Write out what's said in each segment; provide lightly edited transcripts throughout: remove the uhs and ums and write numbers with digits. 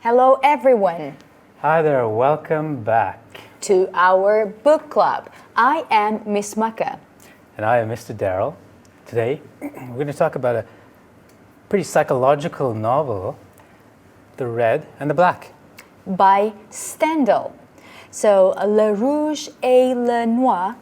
Hello everyone. Hi there, welcome back. To our book club. I am Miss Maka. And I am Mr. Derill. Today, we're going to talk about a pretty psychological novel, The Red and the Black. By Stendhal. So, Le Rouge et le Noir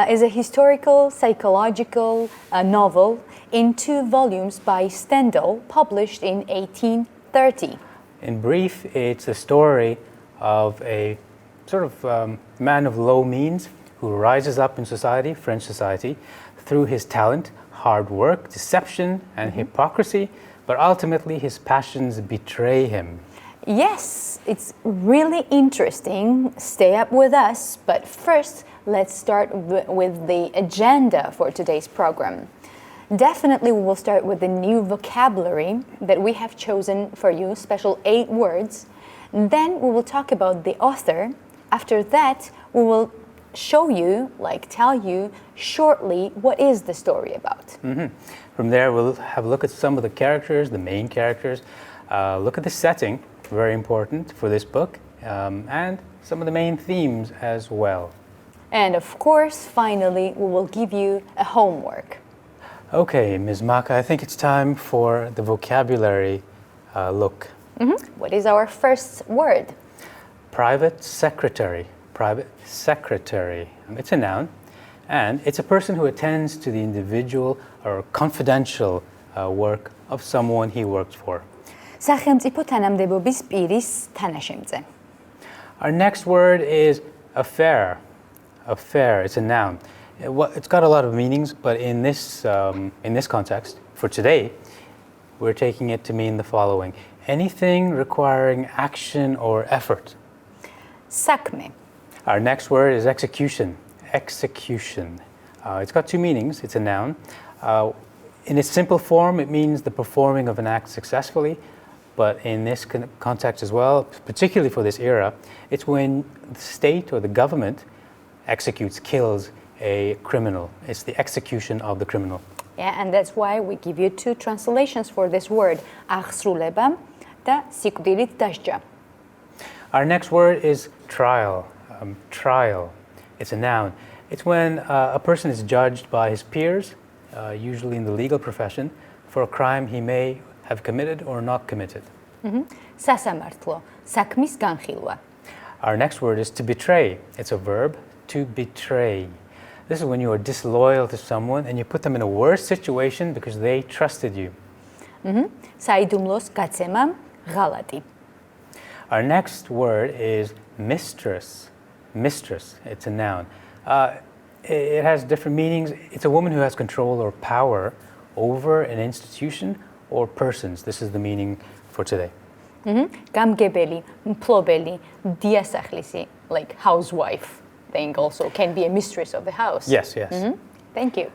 is a historical, psychological novel in 2 volumes by Stendhal, published in 1830. In brief, it's a story of a sort of man of low means who rises up in society, French society, through his talent, hard work, deception, and hypocrisy, but ultimately his passions betray him. Yes, it's really interesting. Stay up with us, but first, let's start with the agenda for today's program. Definitely, we will start with the new vocabulary that we have chosen for you, special 8 words. Then we will talk about the author. After that, we will show you, tell you shortly what is the story about. From there, we'll have a look at some of the characters, the main characters, look at the setting, very important for this book, and some of the main themes as well. And of course, finally, we will give you a homework. Okay, Ms. Maka, I think it's time for the vocabulary look. What is our first word? Private secretary. Private secretary. It's a noun, and it's a person who attends to the individual or confidential work of someone he works for. სახელმწიფო თანამდებობის პირის თანაშემწე. Our next word is affair. Affair, it's a noun. It's got a lot of meanings, but in this context, for today, we're taking it to mean the following. Anything requiring action or effort. საქმე. Our next word is execution. Execution. It's got 2 meanings. It's a noun. In its simple form, it means the performing of an act successfully, but in this context as well, particularly for this era, it's when the state or the government executes, kills a criminal. It's the execution of the criminal. Yeah, and that's why we give you 2 translations for this word. აღსრულება და სიკვდილით დასჯა. Our next word is trial. Trial. It's a noun. It's when a person is judged by his peers, usually in the legal profession, for a crime he may have committed or not committed. სასამართლო, საქმის განხილვა. Our next word is to betray. It's a verb, to betray. This is when you are disloyal to someone and you put them in a worse situation because they trusted you. საიდუმლოს გაცემა, ღალატი. Our next word is mistress. Mistress, it's a noun. It has different meanings. It's a woman who has control or power over an institution or persons. This is the meaning for today. გამგებელი, მფლობელი, დიასახლისი, like housewife thing also can be a mistress of the house. Yes. Thank you.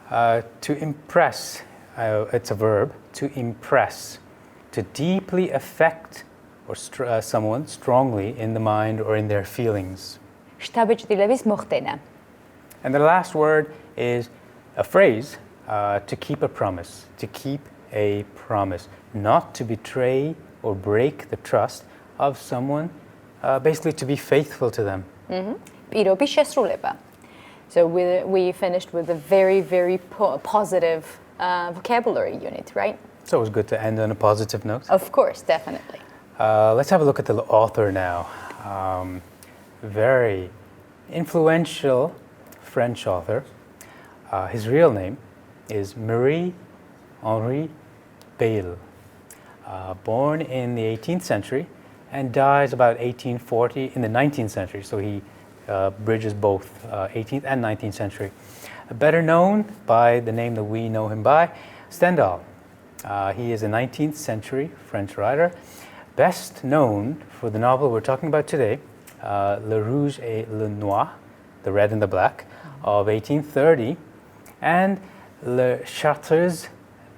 To impress, it's a verb, to impress, to deeply affect or someone strongly in the mind or in their feelings. შთაბეჭდილების მოხდენა. And the last word is a phrase, to keep a promise. To keep a promise. Not to betray or break the trust of someone, basically to be faithful to them. პირობის შესრულება. So we finished with a very, very positive vocabulary unit, right? It's always good to end on a positive note. Of course, definitely. Let's have a look at the author now. Very influential French author. His real name is Marie-Henri Beyle. Born in the 18th century and dies about 1840 in the 19th century. So he bridges both 18th and 19th century. Better known by the name that we know him by, Stendhal. He is a 19th century French writer. Best known for the novel we're talking about today, Le Rouge et le Noir, The Red and the Black, of 1830, and Le Chartreuse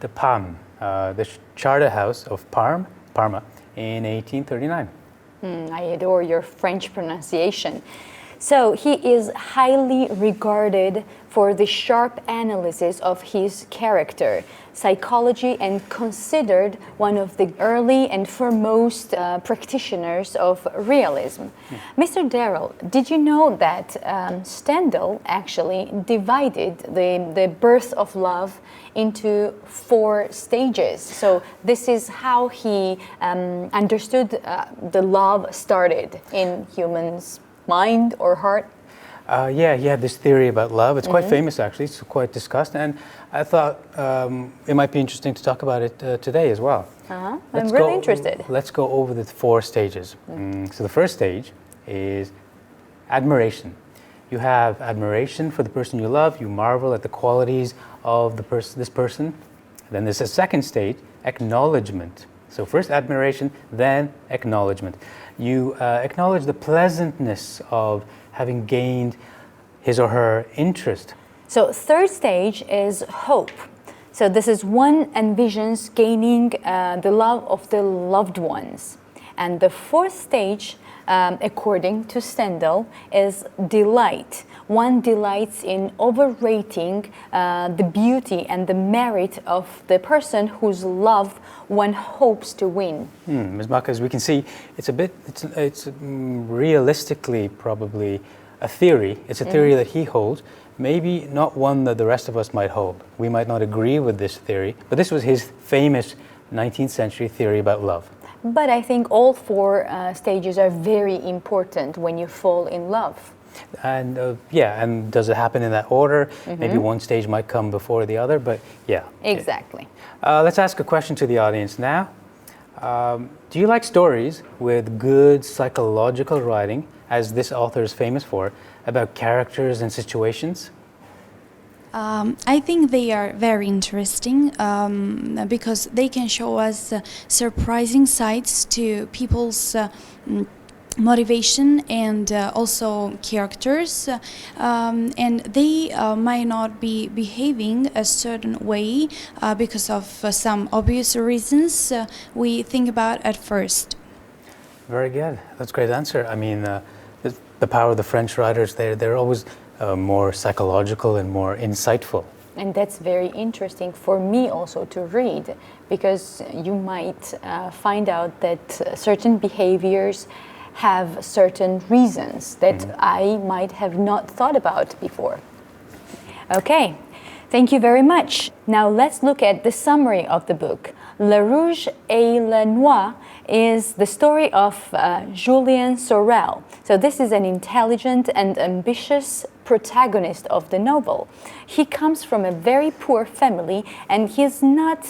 de Parme, the Charter House of Parma in 1839. I adore your French pronunciation. So he is highly regarded for the sharp analysis of his character, psychology, and considered one of the early and foremost practitioners of realism. Mr. Derill, did you know that Stendhal actually divided the birth of love into 4 stages? So this is how he understood the love started in humans' mind or heart? Yeah, he had this theory about love. It's quite famous, actually. It's quite discussed. And I thought it might be interesting to talk about it today as well. I'm really interested. Let's go over the 4 stages. So the first stage is admiration. You have admiration for the person you love. You marvel at the qualities of this person. Then there's a second stage, acknowledgement. So first admiration, then acknowledgement. You acknowledge the pleasantness of having gained his or her interest. So third stage is hope. So this is one envisions gaining the love of the loved ones. And the fourth stage, according to Stendhal, is delight. One delights in overrating the beauty and the merit of the person whose love one hopes to win. Ms. Maka, as we can see, it's realistically probably a theory. It's a theory that he holds, maybe not one that the rest of us might hold. We might not agree with this theory, but this was his famous 19th century theory about love. But I think all 4 stages are very important when you fall in love. And and does it happen in that order? Maybe one stage might come before the other, but yeah. Exactly. Let's ask a question to the audience now. Do you like stories with good psychological writing, as this author is famous for, about characters and situations? I think they are very interesting because they can show us surprising sides to people's motivation and also characters, and they might not be behaving a certain way because of some obvious reasons we think about at first. Very good. That's a great answer. I mean, the power of the French writers, they're always more psychological and more insightful. And that's very interesting for me also to read, because you might find out that certain behaviors have certain reasons that I might have not thought about before. Okay, thank you very much. Now let's look at the summary of the book. Le Rouge et le Noir is the story of Julien Sorel. So this is an intelligent and ambitious protagonist of the novel. He comes from a very poor family and he's not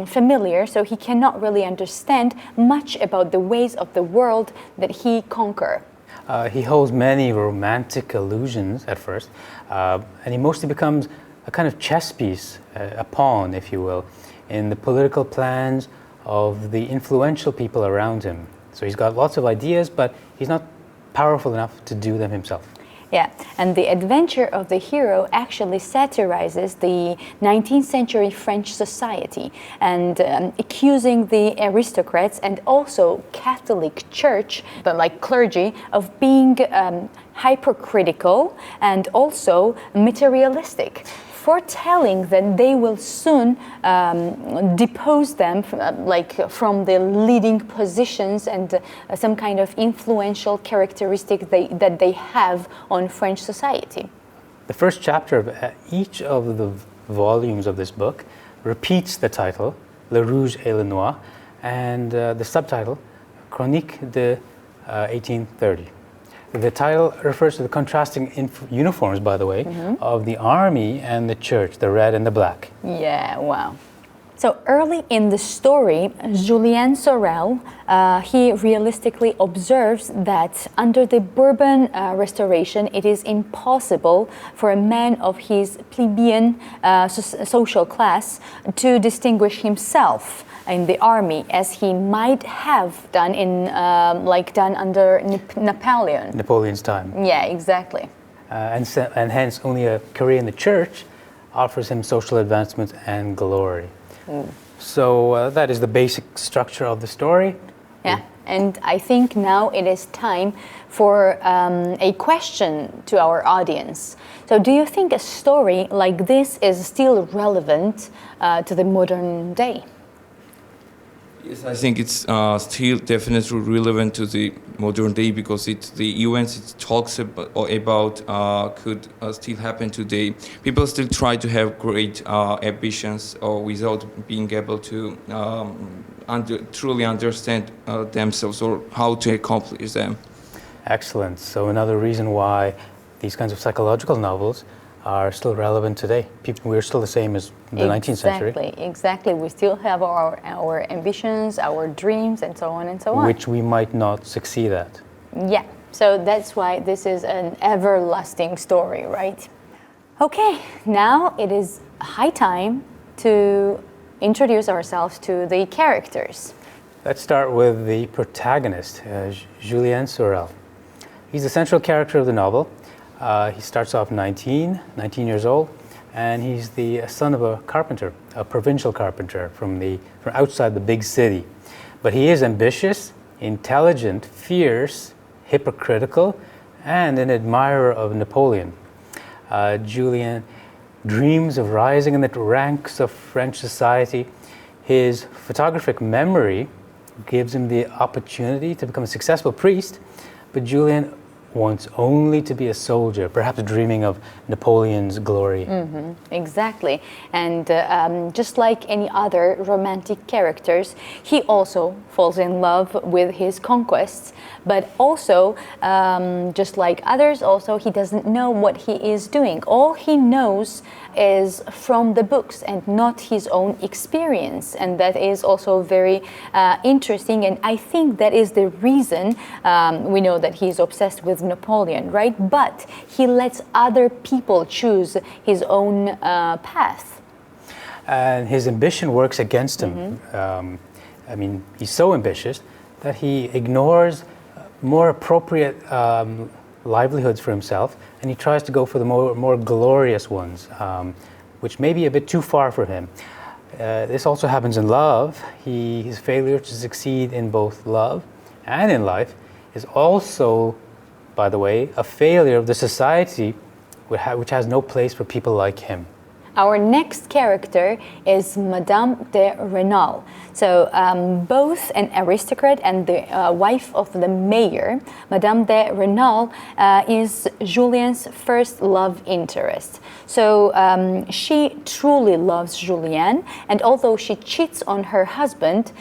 familiar, so he cannot really understand much about the ways of the world that he conquers. He holds many romantic illusions at first, and he mostly becomes a kind of chess piece, a pawn, if you will, in the political plans of the influential people around him. So he's got lots of ideas, but he's not powerful enough to do them himself. Yeah, and the adventure of the hero actually satirizes the 19th century French society and accusing the aristocrats and also Catholic Church, but like clergy, of being hypercritical and also materialistic, foretelling that they will soon depose them from the leading positions and some kind of influential characteristic that they have on French society. The first chapter of each of the volumes of this book repeats the title, Le Rouge et le Noir, and the subtitle, Chronique de 1830. The title refers to the contrasting uniforms, by the way, of the army and the church, the red and the black. Yeah, wow. So early in the story, Julien Sorel, he realistically observes that under the Bourbon Restoration, it is impossible for a man of his plebeian social class to distinguish himself in the army, as he might have done done under Napoleon. Napoleon's time. Yeah, exactly. And hence only a career in the church offers him social advancement and glory. So that is the basic structure of the story. Yeah, And I think now it is time for a question to our audience. So do you think a story like this is still relevant to the modern day? Yes, I think it's still definitely relevant to the modern day because the events it talks about could still happen today. People still try to have great ambitions without being able to truly understand themselves or how to accomplish them. Excellent. So another reason why these kinds of psychological novels are still relevant today. We're still the same as the 19th century. Exactly. We still have our ambitions, our dreams, and so on and so on. Which we might not succeed at. Yeah. So that's why this is an everlasting story, right? Okay. Now it is high time to introduce ourselves to the characters. Let's start with the protagonist, Julien Sorel. He's the central character of the novel. He starts off 19 years old, and he's the son of a carpenter, a provincial carpenter from outside the big city. But he is ambitious, intelligent, fierce, hypocritical, and an admirer of Napoleon. Julien dreams of rising in the ranks of French society. His photographic memory gives him the opportunity to become a successful priest, but Julien wants only to be a soldier, perhaps dreaming of Napoleon's glory. Mm-hmm, exactly. And just like any other romantic characters, he also falls in love with his conquests, but also, just like others, also he doesn't know what he is doing. All he knows is from the books and not his own experience, and that is also very interesting, and I think that is the reason we know that he's obsessed with Napoleon, right? But he lets other people choose his own path. And his ambition works against him. I mean, he's so ambitious that he ignores more appropriate livelihoods for himself, and he tries to go for the more glorious ones, which may be a bit too far for him. This also happens in love. His failure to succeed in both love and in life is also, by the way, a failure of the society which has no place for people like him. Our next character is Madame de Renal. So both an aristocrat and the wife of the mayor, Madame de Renal is Julien's first love interest. So she truly loves Julien, and although she cheats on her husband,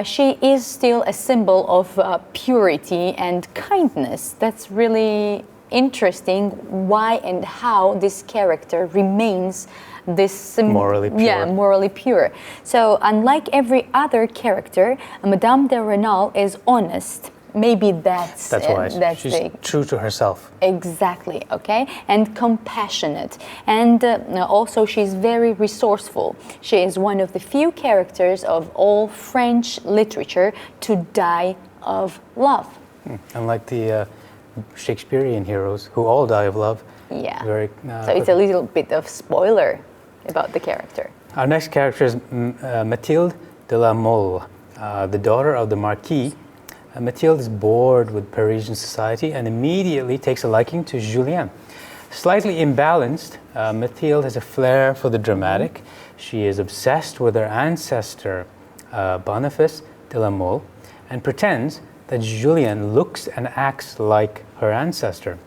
she is still a symbol of purity and kindness. That's really interesting why and how this character remains this morally pure. Yeah, morally pure. So unlike every other character, Madame de Renal is honest. Maybe that's why she's true to herself. Exactly, okay, and compassionate, and also she's very resourceful. She is one of the few characters of all French literature to die of love. Unlike the Shakespearean heroes who all die of love. Yeah. So it's a little bit of spoiler about the character. Our next character is Mathilde de la Mole, the daughter of the Marquis. Mathilde is bored with Parisian society and immediately takes a liking to Julien. Slightly imbalanced, Mathilde has a flair for the dramatic. She is obsessed with her ancestor, Boniface de la Mole, and pretends that Julien looks and acts like her ancestor.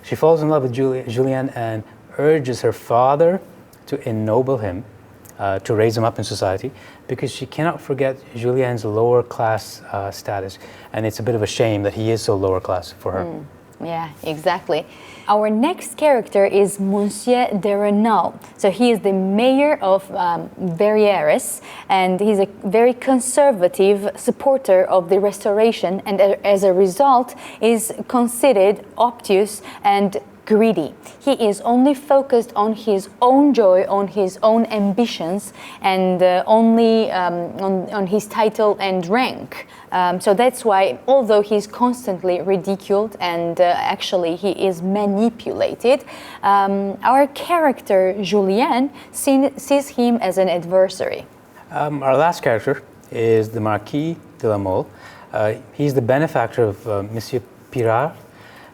She falls in love with Julien and urges her father to ennoble him, to raise him up in society, because she cannot forget Julien's lower class status. And it's a bit of a shame that he is so lower class for her. Yeah, exactly. Our next character is Monsieur de Renal. So he is the mayor of Verrières, and he's a very conservative supporter of the Restoration, and as a result is considered obtuse and greedy. He is only focused on his own joy, on his own ambitions, and only on his title and rank. So that's why, although he's constantly ridiculed and actually he is manipulated, our character Julien sees him as an adversary. Our last character is the Marquis de la Mole. He's the benefactor of Monsieur Pirard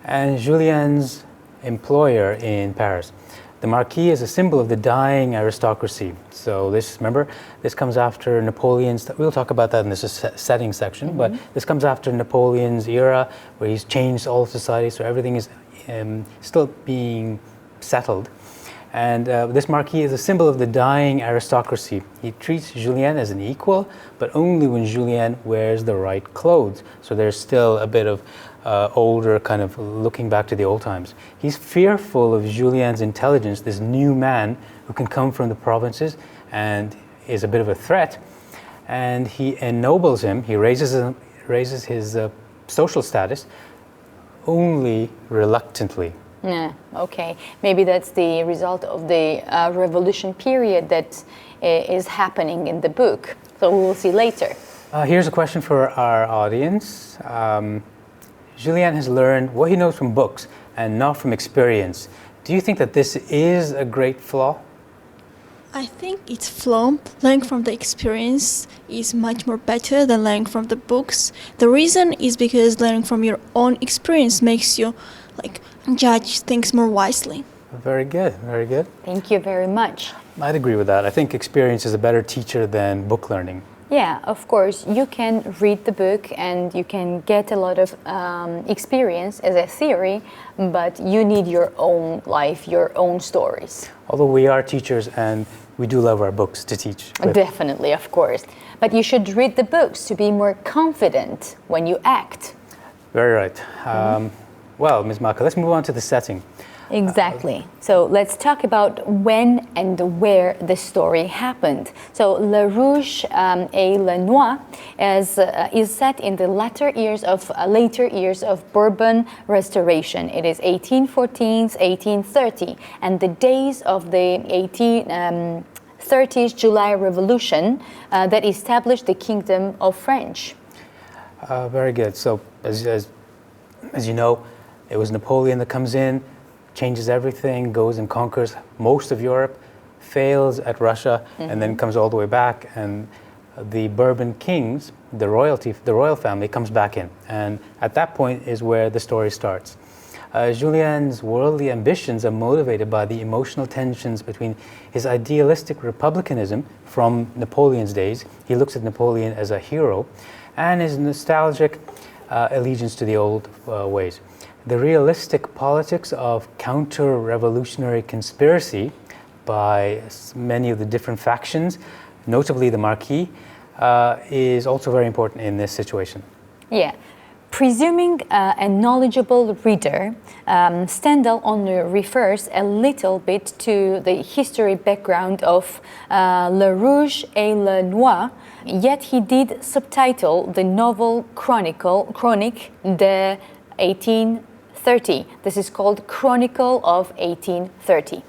and Julien's employer in Paris. The Marquis is a symbol of the dying aristocracy. So this, remember, this comes after Napoleon's, we'll talk about that in the setting section, but this comes after Napoleon's era where he's changed all society, so everything is still being settled. And this Marquis is a symbol of the dying aristocracy. He treats Julien as an equal, but only when Julien wears the right clothes. So there's still a bit of older, kind of looking back to the old times. He's fearful of Julien's intelligence, this new man who can come from the provinces and is a bit of a threat. And he ennobles him, he raises his social status only reluctantly. Yeah, okay. Maybe that's the result of the revolution period that is happening in the book. So we will see later. Here's a question for our audience. Julien has learned what he knows from books and not from experience. Do you think that this is a great flaw? I think it's flaw. Learning from the experience is much more better than learning from the books. The reason is because learning from your own experience makes you judge things more wisely. Very good, very good. Thank you very much. I'd agree with that. I think experience is a better teacher than book learning. Yeah, of course. You can read the book and you can get a lot of experience as a theory, but you need your own life, your own stories. Although we are teachers and we do love our books to teach with. Definitely, of course. But you should read the books to be more confident when you act. Very right. Well, Ms. Maka, let's move on to the setting. Exactly. So let's talk about when and where the story happened. So Le Rouge et Le Noir is set in the later years of Bourbon Restoration. It is 1814 to 1830, and the days of the 1830s July Revolution that established the Kingdom of French. Very good. So as you know, it was Napoleon that comes in, changes everything, goes and conquers most of Europe, fails at Russia, and then comes all the way back. And the Bourbon kings, the royal family, comes back in. And at that point is where the story starts. Julien's worldly ambitions are motivated by the emotional tensions between his idealistic republicanism from Napoleon's days. He looks at Napoleon as a hero, and his nostalgic allegiance to the old ways. The realistic politics of counter-revolutionary conspiracy by many of the different factions, notably the Marquis, is also very important in this situation. Yeah. Presuming a knowledgeable reader, Stendhal only refers a little bit to the history background of Le Rouge et Le Noir, yet he did subtitle the novel Chronique de 1830. This is called Chronicle of 1830.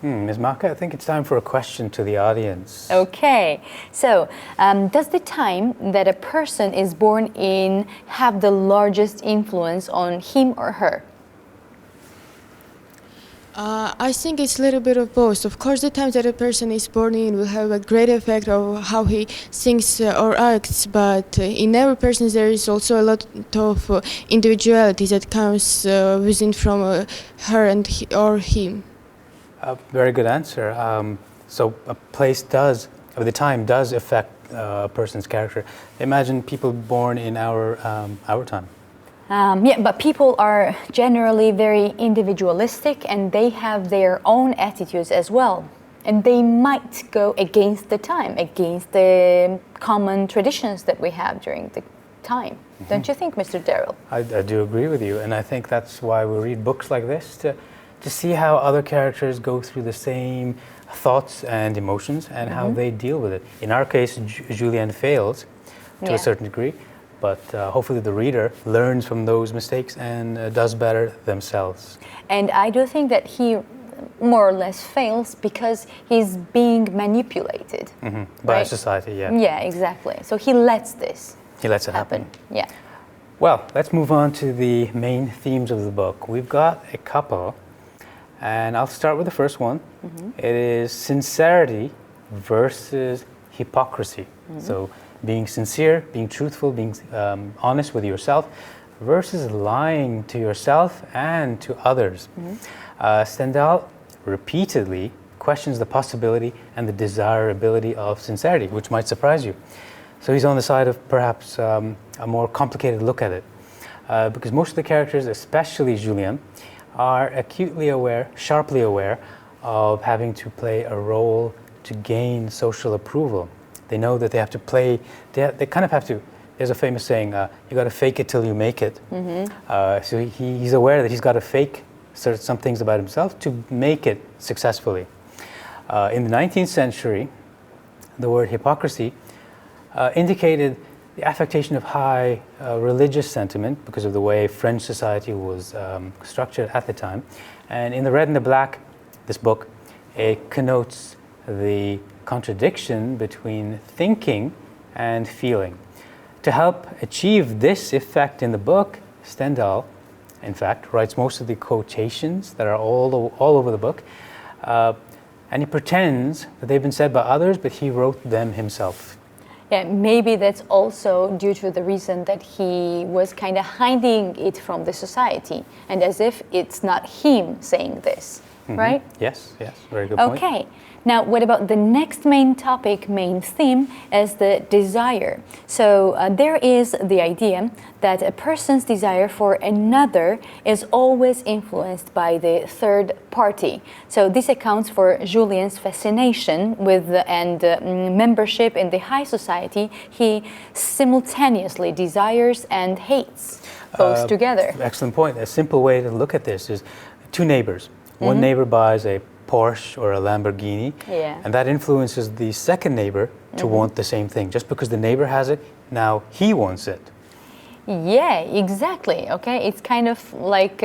Ms. Maka, I think it's time for a question to the audience. Okay, so does the time that a person is born in have the largest influence on him or her? I think it's a little bit of both. Of course, the time that a person is born in will have a great effect of how he thinks or acts, but in every person there is also a lot of individuality that comes within from her and or him. Very good answer. So a place does, or the time does affect a person's character. Imagine people born in our time. Yeah, but people are generally very individualistic and they have their own attitudes as well. And they might go against the time, against the common traditions that we have during the time. Don't you think, Mr. Derill? I do agree with you, and I think that's why we read books like this, to see how other characters go through the same thoughts and emotions and how they deal with it. In our case, Julien fails to a certain degree, but hopefully the reader learns from those mistakes and does better themselves. And I do think that he more or less fails because he's being manipulated. By society, yeah. Yeah, exactly. So he lets this He lets it happen. Yeah. Well, let's move on to the main themes of the book. We've got a couple. And I'll start with the first one. It is sincerity versus hypocrisy. So being sincere, being truthful, being honest with yourself, versus lying to yourself and to others. Stendhal repeatedly questions the possibility and the desirability of sincerity, which might surprise you. So he's on the side of perhaps a more complicated look at it. Because most of the characters, especially Julien, are acutely aware, sharply aware of having to play a role to gain social approval. They know that they have to play, they kind of have to, there's a famous saying, you got to fake it till you make it. So he's aware that he's got to fake some things about himself to make it successfully. In the 19th century, the word hypocrisy indicated the affectation of high religious sentiment because of the way French society was structured at the time. And in The Red and the Black, this book, it connotes the contradiction between thinking and feeling. To help achieve this effect in the book, Stendhal, in fact, writes most of the quotations that are all over the book. And he pretends that they've been said by others, but he wrote them himself. Yeah, maybe that's also due to the reason that he was kind of hiding it from the society, and as if it's not him saying this, right? Yes, very good point. Okay, now what about the next main topic, main theme, is the desire. So there is the idea that a person's desire for another is always influenced by the third party. So this accounts for Julien's fascination with and membership in the high society. He simultaneously desires and hates both together. Excellent point. A simple way to look at this is two neighbors. One neighbor buys a Porsche or a Lamborghini, and that influences the second neighbor to want the same thing. Just because the neighbor has it, now he wants it. Yeah, exactly. Okay, it's kind of like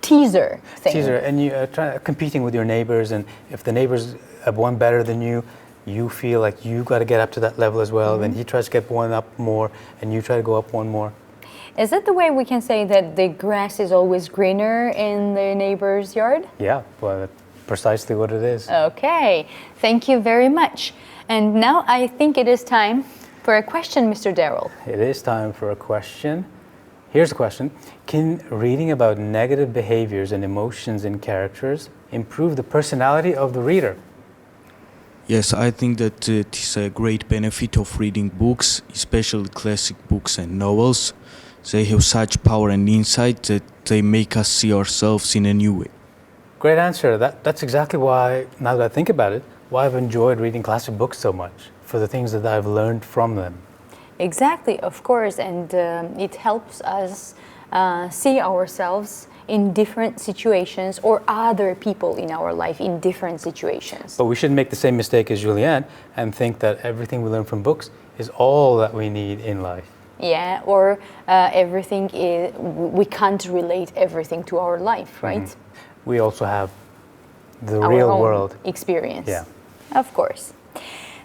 teaser thing. Teaser, and you try competing with your neighbors, and if the neighbors have one better than you, you feel like you got to get up to that level as well. Then he tries to get one up more, and you try to go up one more. Is that the way we can say that the grass is always greener in the neighbor's yard? Yeah, well, that's precisely what it is. Okay, thank you very much. And now I think it is time for a question, Mr. Deril. It is time for a question. Here's the question. Can reading about negative behaviors and emotions in characters improve the personality of the reader? Yes, I think that it is a great benefit of reading books, especially classic books and novels. They have such power and insight that they make us see ourselves in a new way. Great answer. That's exactly why, now that I think about it, why I've enjoyed reading classic books so much, for the things that I've learned from them. Exactly, of course, and it helps us see ourselves in different situations or other people in our life in different situations. But we shouldn't make the same mistake as Julien and think that everything we learn from books is all that we need in life. Yeah, or everything is, we can't relate everything to our life, right? We also have the Our real own world experience. Yeah. Of course.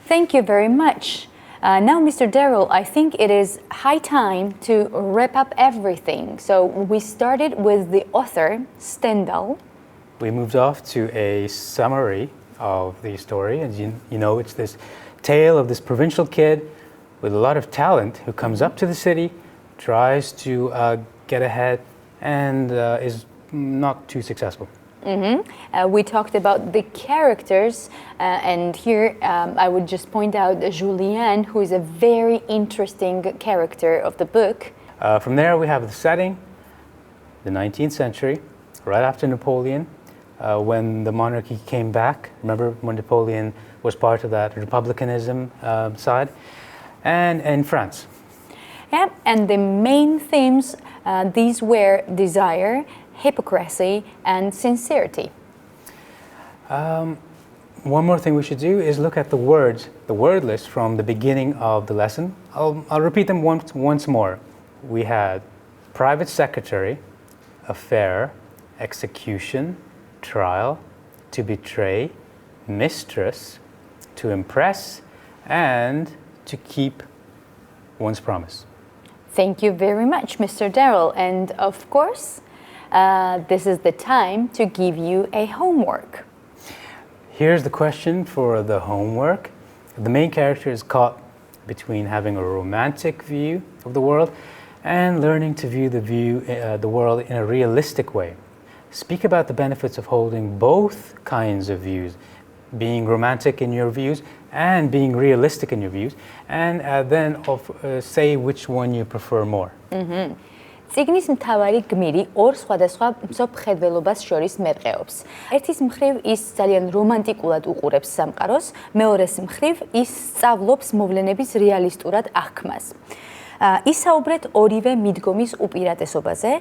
Thank you very much. Now, Mr. Deril, I think it is high time to wrap up everything. So we started with the author, Stendhal. We moved off to a summary of the story, and you know, it's this tale of this provincial kid with a lot of talent who comes up to the city, tries to get ahead, and is not too successful. We talked about the characters, and here I would just point out Julien, who is a very interesting character of the book. From there, we have the setting, the 19th century, right after Napoleon, when the monarchy came back. Remember when Napoleon was part of that republicanism side, and in France. Yeah, and the main themes, these were desire, hypocrisy, and sincerity. One more thing we should do is look at the words, the word list from the beginning of the lesson. I'll repeat them once more. We had private secretary, affair, execution, trial, to betray, mistress, to impress, and to keep one's promise. Thank you very much, Mr. Deril. And of course, this is the time to give you a homework. Here's the question for the homework. The main character is caught between having a romantic view of the world and learning to view the world in a realistic way. Speak about the benefits of holding both kinds of views, being romantic in your views and being realistic in your views, and then say which one you prefer more. წიგნის მთავარი გმირი ორ სხვადასხვა მსოფლმხედველობას შორის მერყეობს. ერთის მხრივ ის ძალიან რომანტიკულად უყურებს სამყაროს, მეორეს მხრივ ის სწავლობს მოვლენების რეალისტურად აღქმას. ისაუბრეთ ორივე მიდგომის უპირატესობაზე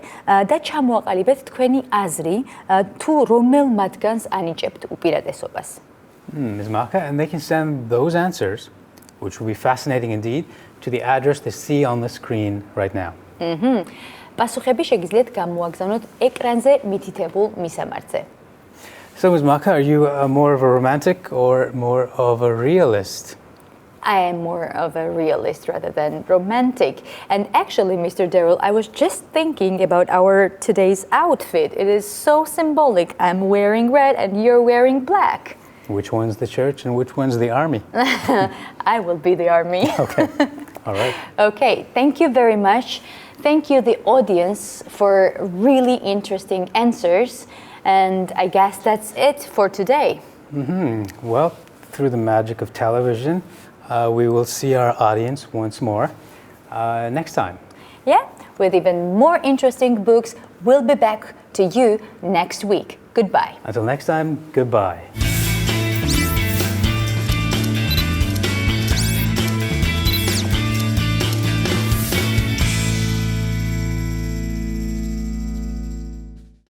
და ჩამოაყალიბეთ თქვენი აზრი, თუ რომელ მათგანს ანიჭებთ უპირატესობას. Ms. Maka, and they can send those answers, which will be fascinating indeed, to the address they see on the screen right now. პასუხები შეგიძლიათ გამოაგზავნოთ ეკრანზე მითითებულ მისამართზე. So, Ms. Maka, are you more of a romantic or more of a realist? I am more of a realist rather than romantic. And actually, Mr. Derill, I was just thinking about our today's outfit. It is so symbolic. I'm wearing red and you're wearing black. Which one's the church and which one's the army? I will be the army. Okay, all right. Okay, thank you very much. Thank you, the audience, for really interesting answers. And I guess that's it for today. Well, through the magic of television, we will see our audience once more next time. Yeah, with even more interesting books. We'll be back to you next week. Goodbye. Until next time, goodbye.